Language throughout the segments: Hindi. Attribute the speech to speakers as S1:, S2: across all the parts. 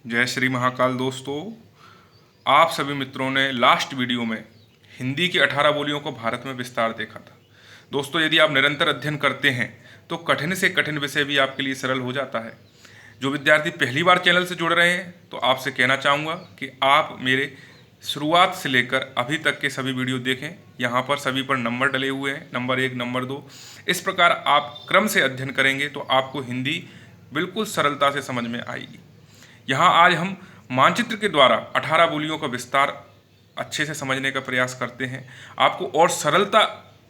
S1: जय श्री महाकाल। दोस्तों, आप सभी मित्रों ने लास्ट वीडियो में हिंदी की 18 बोलियों को भारत में विस्तार देखा था। दोस्तों, यदि आप निरंतर अध्ययन करते हैं तो कठिन से कठिन विषय भी आपके लिए सरल हो जाता है। जो विद्यार्थी पहली बार चैनल से जुड़ रहे हैं तो आपसे कहना चाहूँगा कि आप मेरे शुरुआत से लेकर अभी तक के सभी वीडियो देखें। यहाँ पर सभी पर नंबर डले हुए हैं, नंबर 1, नंबर 2। इस प्रकार आप क्रम से अध्ययन करेंगे तो आपको हिंदी बिल्कुल सरलता से समझ में आएगी। यहाँ आज हम मानचित्र के द्वारा 18 बोलियों का विस्तार अच्छे से समझने का प्रयास करते हैं, आपको और सरलता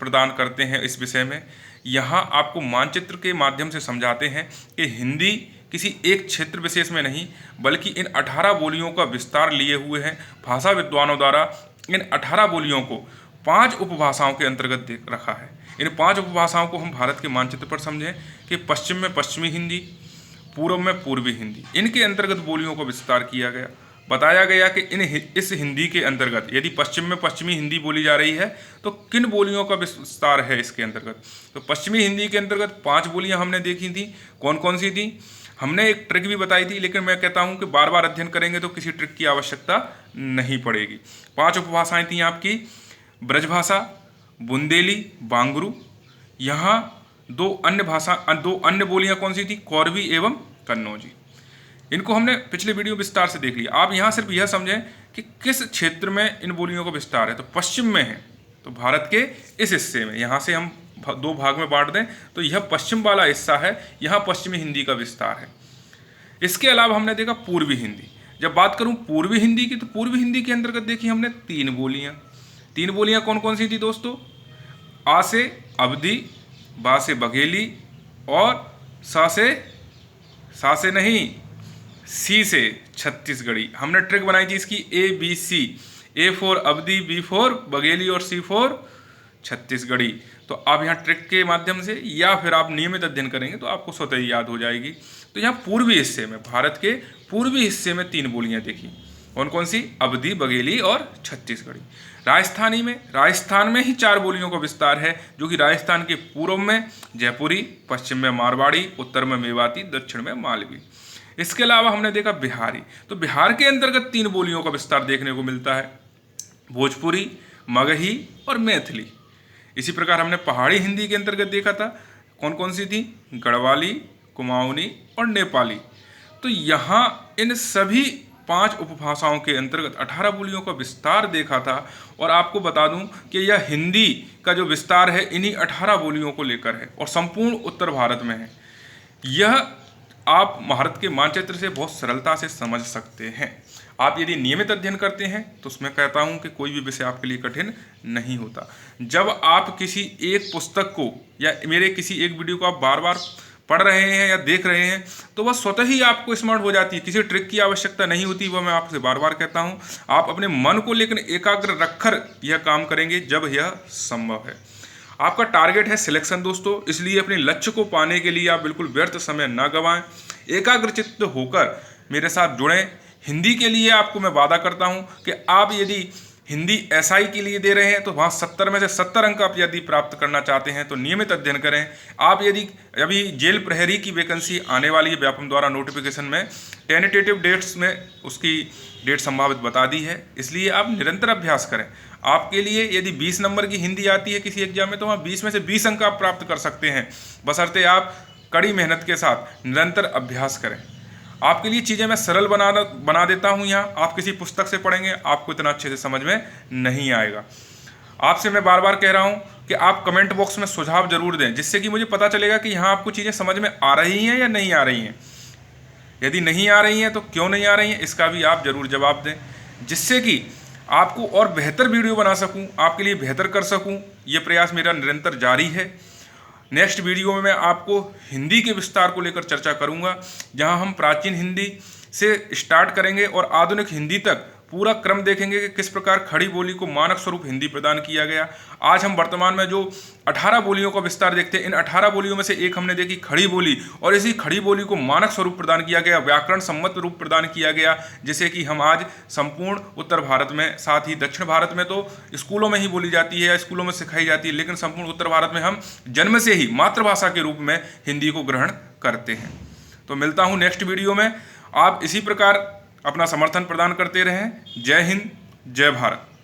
S1: प्रदान करते हैं इस विषय में। यहाँ आपको मानचित्र के माध्यम से समझाते हैं कि हिंदी किसी एक क्षेत्र विशेष में नहीं बल्कि इन 18 बोलियों का विस्तार लिए हुए हैं। भाषा विद्वानों द्वारा इन 18 बोलियों को 5 उपभाषाओं के अंतर्गत देख रखा है। इन 5 उपभाषाओं को हम भारत के मानचित्र पर समझें कि पश्चिम में पश्चिमी हिंदी, पूर्व में पूर्वी हिंदी, इनके अंतर्गत बोलियों को विस्तार किया गया। बताया गया कि इस हिंदी के अंतर्गत यदि पश्चिम में पश्चिमी हिंदी बोली जा रही है तो किन बोलियों का विस्तार है इसके अंतर्गत। तो पश्चिमी हिंदी के अंतर्गत 5 बोलियां हमने देखी थी। कौन कौन सी थी? हमने एक ट्रिक भी बताई थी, लेकिन मैं कहता हूं कि बार बार अध्ययन करेंगे तो किसी ट्रिक की आवश्यकता नहीं पड़ेगी। 5 उपभाषाएं थी आपकी: ब्रजभाषा, बुंदेली, बांगरू। यहाँ दो अन्य बोलियां कौन सी थी? कौरवी एवं कन्नौजी। इनको हमने पिछले वीडियो विस्तार से देख लिया। आप यहाँ सिर्फ यह समझें कि किस क्षेत्र में इन बोलियों का विस्तार है। तो पश्चिम में है, तो भारत के इस हिस्से में, यहाँ से हम 2 भाग में बांट दें तो यह पश्चिम वाला हिस्सा है, यहाँ पश्चिमी हिंदी का विस्तार है। इसके अलावा हमने देखा पूर्वी हिंदी। जब बात करूँ पूर्वी हिंदी की, तो पूर्वी हिंदी के अंतर्गत देखी हमने 3 बोलियाँ। 3 बोलियाँ कौन कौन सी थी दोस्तों? आ से अवधी, बा से बघेली और सा से नहीं, सी से छत्तीसगढ़ी। हमने ट्रिक बनाई थी इसकी ABC। A for Awadhi, B for Bagheli और C फॉर छत्तीसगढ़ी। तो आप यहाँ ट्रिक के माध्यम से या फिर आप नियमित अध्ययन करेंगे तो आपको स्वतः ही याद हो जाएगी। तो यहाँ पूर्वी हिस्से में, भारत के पूर्वी हिस्से में 3 बोलियाँ देखी। कौन कौन सी? अवधी, बघेली और छत्तीसगढ़ी। राजस्थान में ही 4 बोलियों का विस्तार है, जो कि राजस्थान के पूर्व में जयपुरी, पश्चिम में मारवाड़ी, उत्तर में मेवाती, दक्षिण में मालवी। इसके अलावा हमने देखा बिहारी। तो बिहार के अंतर्गत 3 बोलियों का विस्तार देखने को मिलता है: भोजपुरी, मगही और मैथिली। इसी प्रकार हमने पहाड़ी हिंदी के अंतर्गत देखा था। कौन कौन सी थी? गढ़वाली, कुमाऊनी और नेपाली। तो यहाँ इन सभी 5 उपभाषाओं के अंतर्गत 18 बोलियों का विस्तार देखा था। और आपको बता दूं कि यह हिंदी का जो विस्तार है इन्हीं 18 बोलियों को लेकर है और संपूर्ण उत्तर भारत में है। यह आप भारत के मानचित्र से बहुत सरलता से समझ सकते हैं। आप यदि नियमित अध्ययन करते हैं तो उसमें कहता हूं कि कोई भी विषय आपके लिए कठिन नहीं होता। जब आप किसी एक पुस्तक को या मेरे किसी एक वीडियो को आप बार बार पढ़ रहे हैं या देख रहे हैं तो वह स्वतः ही आपको स्मरण हो जाती है, किसी ट्रिक की आवश्यकता नहीं होती। वह मैं आपसे बार बार कहता हूँ, आप अपने मन को लेकर एकाग्र रखकर यह काम करेंगे जब यह संभव है। आपका टारगेट है सिलेक्शन दोस्तों, इसलिए अपने लक्ष्य को पाने के लिए आप बिल्कुल व्यर्थ समय न गंवाएं। एकाग्रचित्त होकर मेरे साथ जुड़ें। हिंदी के लिए आपको मैं वादा करता हूं कि आप यदि हिंदी SI के लिए दे रहे हैं तो वहाँ 70 में से 70 अंक आप यदि प्राप्त करना चाहते हैं तो नियमित अध्ययन करें। आप यदि अभी जेल प्रहरी की वैकेंसी आने वाली है, व्यापम द्वारा नोटिफिकेशन में टेंटेटिव डेट्स में उसकी डेट संभावित बता दी है, इसलिए आप निरंतर अभ्यास करें। आपके लिए यदि 20 नंबर की हिंदी आती है किसी एग्जाम में तो वहाँ 20 में से 20 अंक आप प्राप्त कर सकते हैं, बशर्ते आप कड़ी मेहनत के साथ निरंतर अभ्यास करें। आपके लिए चीज़ें मैं सरल बना देता हूँ। यहाँ आप किसी पुस्तक से पढ़ेंगे आपको इतना अच्छे से समझ में नहीं आएगा। आपसे मैं बार बार कह रहा हूँ कि आप कमेंट बॉक्स में सुझाव जरूर दें, जिससे कि मुझे पता चलेगा कि यहाँ आपको चीज़ें समझ में आ रही हैं या नहीं आ रही हैं। यदि नहीं आ रही हैं तो क्यों नहीं आ रही हैं, इसका भी आप जरूर जवाब दें, जिससे कि आपको और बेहतर वीडियो बना सकूँ, आपके लिए बेहतर कर सकूँ। ये प्रयास मेरा निरंतर जारी है। नेक्स्ट वीडियो में मैं आपको हिंदी के विस्तार को लेकर चर्चा करूंगा, जहां हम प्राचीन हिंदी से स्टार्ट करेंगे और आधुनिक हिंदी तक पूरा क्रम देखेंगे कि किस प्रकार खड़ी बोली को मानक स्वरूप हिंदी प्रदान किया गया। आज हम वर्तमान में जो 18 बोलियों का विस्तार देखते हैं, इन 18 बोलियों में से एक हमने देखी खड़ी बोली, और इसी खड़ी बोली को मानक स्वरूप प्रदान किया गया, व्याकरण सम्मत रूप प्रदान किया गया, जिसे कि हम आज संपूर्ण उत्तर भारत में, साथ ही दक्षिण भारत में तो स्कूलों में ही बोली जाती है या स्कूलों में सिखाई जाती है, लेकिन संपूर्ण उत्तर भारत में हम जन्म से ही मातृभाषा के रूप में हिंदी को ग्रहण करते हैं। तो मिलता हूँ नेक्स्ट वीडियो में। आप इसी प्रकार अपना समर्थन प्रदान करते रहें। जय हिंद, जय भारत।